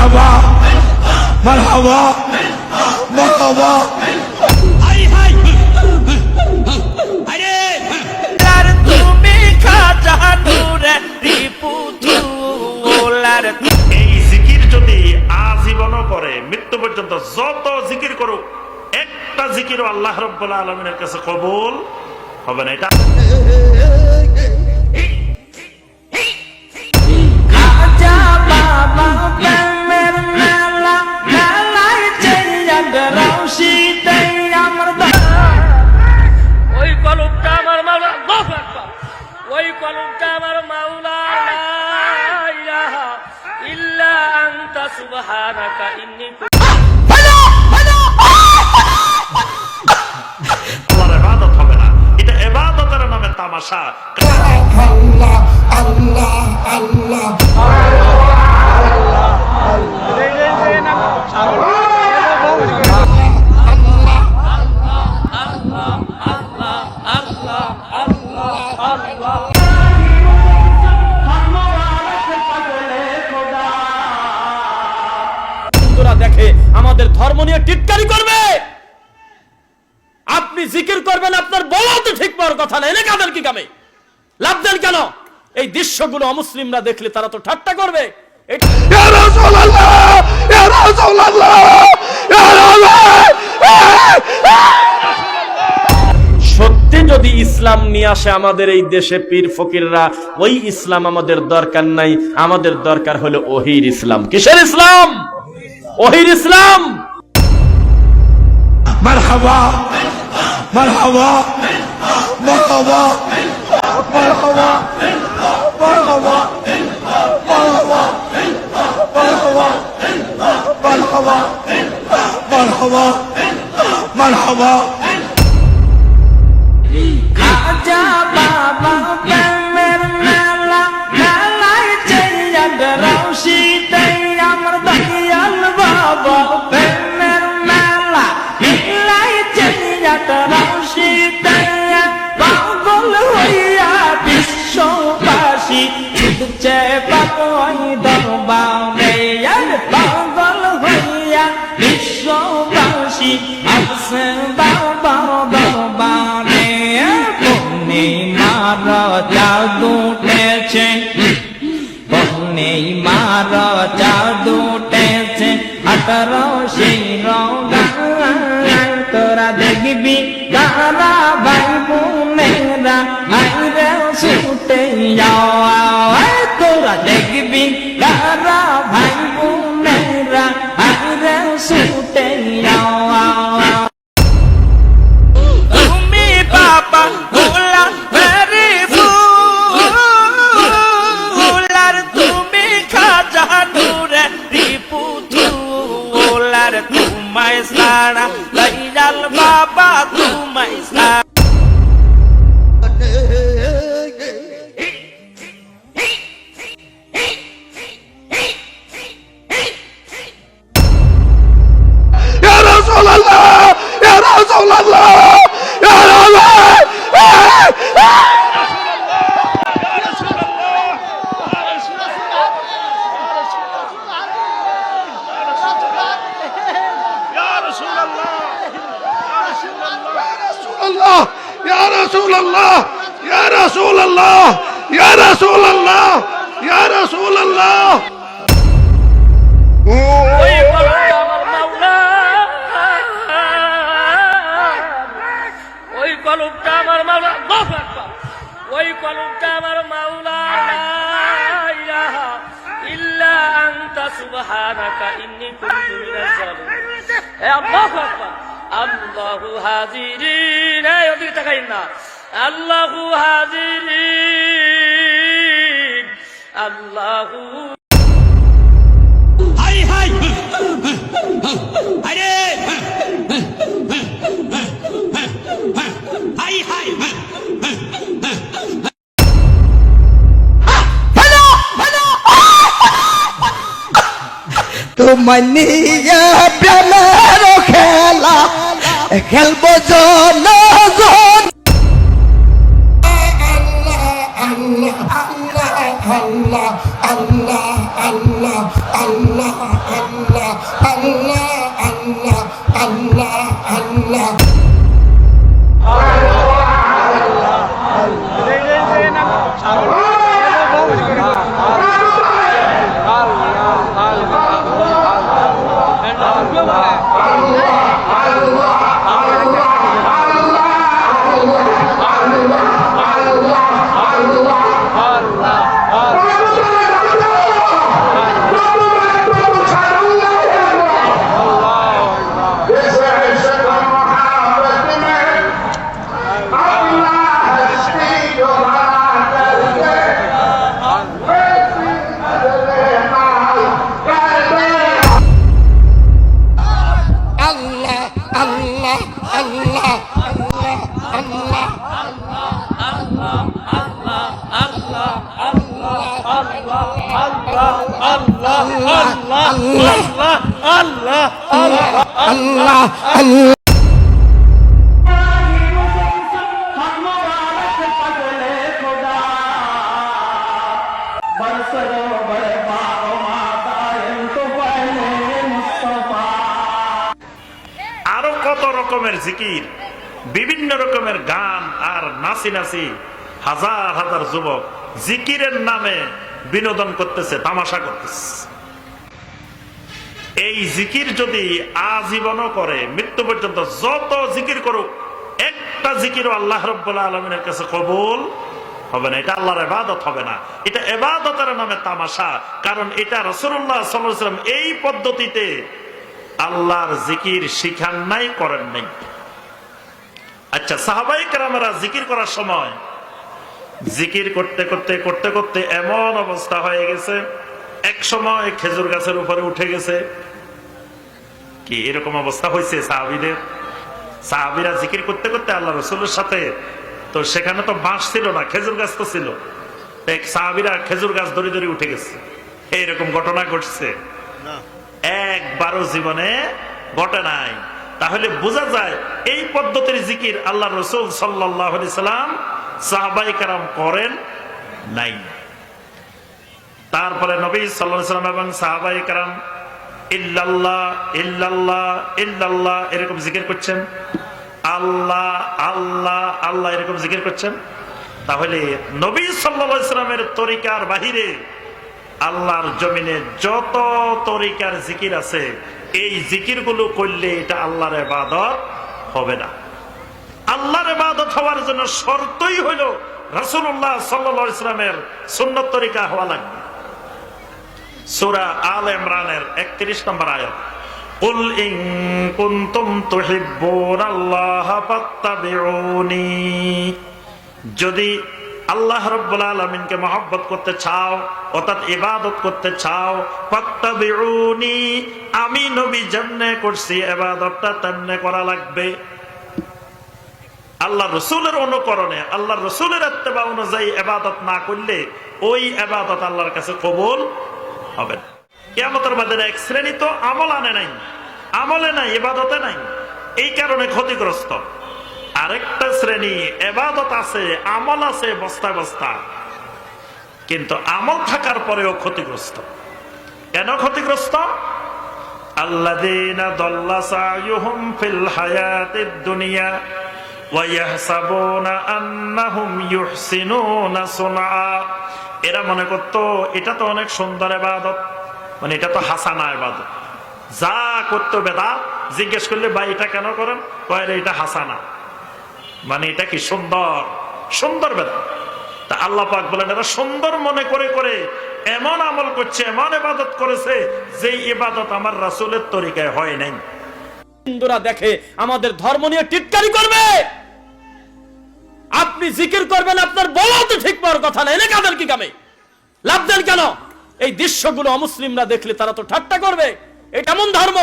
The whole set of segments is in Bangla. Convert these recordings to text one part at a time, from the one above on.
মারহাবা মারহাবা মারহাবা। হাই হাই আরে আর তুমি খাজা নূরে রিপুতুলার। এই জিকির যদি আজীবন করে মৃত্যু পর্যন্ত যত জিকির করুক একটা জিকিরও আল্লাহ রাব্বুল আলামিনের কাছে কবুল হবে না। এটা খাজা বাবা প্রেমের মেলা মেলায় চেঞ্জাট রশিদে আমার ওই কলমটা আমার মাওলা, আল্লাহু আকবার। ওই কলমটা আমার মাওলা, লা ইলাহা ইল্লা আনতা সুবহানাকা ইন্নী আল্লাহর ইবাদত হবে না, এটা ইবাদতের নামে তামাশা। আল্লাহ আল্লাহ আল্লাহ বন্ধুরা দেখে আমাদের ধর্ম নিয়ে টিটকারি করবে, আপনি জিকির করবেন, আপনার বলা তো ঠিক পাওয়ার কথা না, এনে কাদের কি কামে লাভ দেন কেন? এই দৃশ্যগুলো অমুসলিমরা দেখলে তারা তো ঠাট্টা করবে। ইয়া রাসূলুল্লাহ ইয়া রাসূলুল্লাহ ইয়া রাসূলুল্লাহ। সত্যি যদি ইসলাম নিয়ে আসে আমাদের এই দেশে পীর ফকিররা, ওই ইসলাম আমাদের দরকার নাই, আমাদের দরকার হলো ওহির ইসলাম। কিসের ইসলাম? ওহির ইসলাম। মারহাবা মারহাবা মারহাবা মারহাবা মারহাবা মারহাবা মারহাবা মারহাবা মারহাবা মারহাবা। খাজা বাবা প্রেমের মেলা মেলায় চেঞ্জাট রশিদে আমার দয়াল বাবা প্রেমের মেলা মেলায় চেঞ্জাট রশিদে পাগল হইয়া বিশ্ববাসী ছুটছে বাপই দরবারে। পাগল হইয়া বিশ্ববাসী আসে বাবা দরবারে। পূর্ণিমার চাঁদ উঠেছে, পূর্ণিমার চাঁদ উঠেছে, 18 সেই রঙায় তোরা দেখবি তারা ভাই বোনেরা আইরে ছুটে যাওয়া। তোরা দেখবি তারা ভাই বোনেরা আইরে ছুটে যাওয়া। তুমি বাবা গোলা মেরে ফুলার, তুমি খাজা নূরে রিপুতুলার। তোমায় সারা দয়াল বাবা তোমায় সারা। ইয়া রাসূলুল্লাহ ইয়া রাসূলুল্লাহ ইয়া রাসূলুল্লাহ। يا رسول الله يا رسول الله يا رسول الله يا رسول الله ওই কলমটা আমার মাওলা, ওই কলমটা আমার মাওলা, আল্লাহু আকবার। ওই কলমটা আমার মাওলা, লা ইলাহা ইল্লা আনতা সুবহানাকা ইন্নী কুনতু মিনাজ জালিমিন। আল্লাহু আকবার। আল্লাহু হাজিরিন, এই ওদিকে তাকাইন না। আল্লাহু হাজিরিন, আল্লাহু হাই হাই আরে হাই হাই তোমার নিয়ে প্রেমের খেলা খেলবো জনগণ। আল্লাহ আল্লাহ আল্লাহ আল্লাহ আল্লাহ আল্লাহ আল্লাহ আল্লাহ আল্লাহ আল্লাহ আল্লাহ আরো কত রকমের জিকির, বিভিন্ন রকমের গান আর নাচি নাচি হাজার হাজার যুবক জিকিরের নামে বিনোদন করতেছে, তামাশা করতেছে। এই জিকির যদি আজীবনও করে, মৃত্যু পর্যন্ত যত জিকির করুক, একটা জিকিরও আল্লাহ রাব্বুল আলামিনের কাছে কবুল হবে না। এটা আল্লাহর ইবাদত হবে না, এটা ইবাদতের নামে তামাশা। কারণ এটা রাসূলুল্লাহ সাল্লাল্লাহু আলাইহি ওয়াসাল্লাম এই পদ্ধতিতে আল্লাহর জিকির শিখান নাই, করেন নাই। আচ্ছা, সাহাবায়ে কেরামেরা জিকির করার সময় জিকির করতে করতে করতে করতে এমন অবস্থা হয়ে গেছে, এক সময় খেজুর গাছের উপরে উঠে গেছে। কি এরকম অবস্থা হয়েছে সাহাবীদের? সাহাবীরা জিকির করতে করতে আল্লাহ রাসূলের সাথে, তো সেখানে তো বাঁশ ছিল না, খেজুর গাছ তো ছিল, সাহাবীরা খেজুর গাছ ধরে ধরে উঠে গেছে। এইরকম ঘটনা ঘটছে? একবারও জীবনে ঘটে নাই। তাহলে বোঝা যায় এই পদ্ধতির জিকির আল্লাহ রাসূল সাল্লাল্লাহু আলাইহি সাল্লাম সাহাবায়ে কেরাম করেন নাই। তারপরে নবী সাল্লাল্লাহু আলাইহি সাল্লাম এবং সাহাবায়ে কেরাম ইল্লাল্লাহ ইল্লাল্লাহ ইল্লাল্লাহ এরকম জিকির করছেন, আল্লাহ আল্লাহ আল্লাহ এরকম জিকির করছেন। তাহলে নবী সাল্লাল্লাহু আলাইহি সাল্লামের তরিকার বাহিরে আল্লাহর জমিনে যত তরিকার জিকির আছে, এই জিকিরগুলো করলে এটা আল্লাহর ইবাদত হবে না। আল্লাহর ইবাদত হওয়ার জন্য শর্তই হলো রাসূলুল্লাহ সাল্লাল্লাহু আলাইহি সাল্লামের সুন্নাত তরিকা হওয়া লাগবে। সূরা আল ইমরানের 31 নম্বর আয়াত, কুল ইন কুনতুম তুহিব্বুনাল্লাহা ফাত্তাবিউনি, যদি আল্লাহ রাব্বুল আলামিনকে মহব্বত করতে চাও, অর্থাৎ ইবাদত করতে চাও, ফাত্তাবিউনি, আমি নবী যেমনে করছি ইবাদতটা তেমনে করা লাগবে। আল্লাহ রাসূলের অনুকরণে, আল্লাহ রাসূলের ইত্তেবা অনুযায়ী ইবাদত না করলে ওই ইবাদত আল্লাহর কাছে কবুল হবে না। কিয়ামতের মাঠে এক শ্রেণী তো আমল আনে নাই, আমলে নাই, ইবাদতে নাই, এই কারণে ক্ষতিগ্রস্ত। আরেকটা শ্রেণী ইবাদত আছে, আমল আছে বস্তায় বস্তা, কিন্তু আমল থাকার পরেও ক্ষতিগ্রস্ত। কেন ক্ষতিগ্রস্ত? আল্লাযীনা দাল্লা সায়ুহুম ফিল হায়াতিদ দুনিয়া ওয়া ইয়াহসাবুনা আন্নাহুম ইউহসিনুনা সুনআ, এরা মনে করতো এটা তো অনেক সুন্দর ইবাদত, মানে এটা তো হাসানা ইবাদত, যা করতো বেদাত। জিজ্ঞেস করলে ভাই এটা কেন করেন, কয় এটা হাসানা, মানে এটা কি সুন্দর, সুন্দর বেদাত। তা আল্লাহ পাক বলেন এরা সুন্দর মনে করে করে এমন আমল করছে, এমন ইবাদত করেছে যে ইবাদত আমার রাসূলের তরিকায় হয় নাই। হিন্দুরা দেখে আমাদের ধর্ম নিয়ে টিটকারি করবে, আপনি জিকির করবেন, আপনার বলা তো ঠিক পাওয়ার কথা না, এনে কাদের কি কামে লাভ দেন কেন? এই দৃশ্যগুলো অমুসলিমরা দেখলে তারা তো ঠাট্টা করবে। এটা এমন ধর্ম,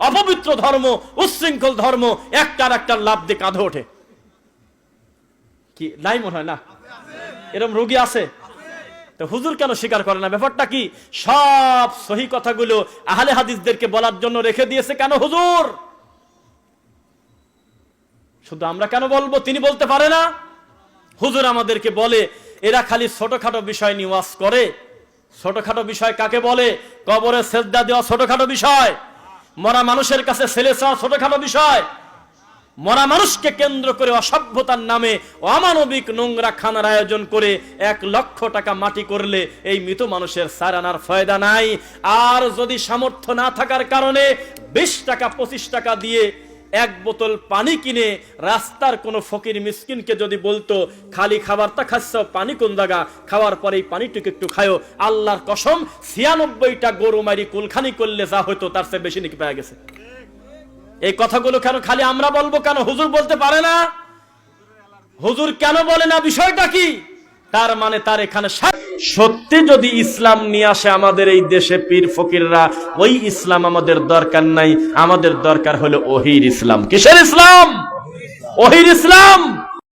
অপবিত্র ধর্ম, উচ্ছৃঙ্খল ধর্ম, একটার একটার লাভ দিয়ে কাঁধে ওঠে। কি নাই মনে হয় না? এরকম রোগী আছে? তো হুজুর কেন স্বীকার করে না? ব্যাপারটা কি? সব সহি কথাগুলো আহলে হাদিসদেরকে বলার জন্য রেখে দিয়েছে কেন হুজুর? শুধু আমরা কেন বলবো? তিনি বলতে পারে না? হুজুর আমাদেরকে বলে এরা খালি ছোটখাটো বিষয় নিয়ে ওয়াজ করে, ছোটখাটো বিষয় কাকে বলে? কবরে সেজদা দেওয়া ছোটখাটো বিষয়, মরা মানুষের কাছে ছেলে চাওয়া ছোটখাটো বিষয়, মরা মানুষকে কেন্দ্র করে অসভ্যতার নামে অমানবিক নোংরা খানার আয়োজন করে 1 লক্ষ টাকা মাটি করলে এই মৃত মানুষের সারানার ফায়দা নাই। আর যদি সামর্থ্য না থাকার কারণে 20 টাকা 25 টাকা দিয়ে 1 বোতল পানি কিনে রাস্তার কোনো ফকির মিসকিনকে যদি বলতো খালি খাবারটা খাচ্ছ, পানি কোন জায়গা, খাওয়ার পরেই পানিটুকু একটু খায়ো, আল্লাহর কসম 96টা গরু মারি কুলখানি করলে যা হয়তো তার চেয়ে বেশি নাকি পেয়ে গেছে। এই কথাগুলো কেন খালি আমরা বলবো, কেন হুজুর বলতে পারে না? হুজুর কেন বলে না? বিষয়টা কি? তার মানে তার এখানে সত্যি যদি ইসলাম নিয়ে আসে আমাদের এই দেশে পীর ফকিররা, ওই ইসলাম আমাদের দরকার নাই, আমাদের দরকার হলো ওহির ইসলাম। কিসের ইসলাম? ওহির ইসলাম।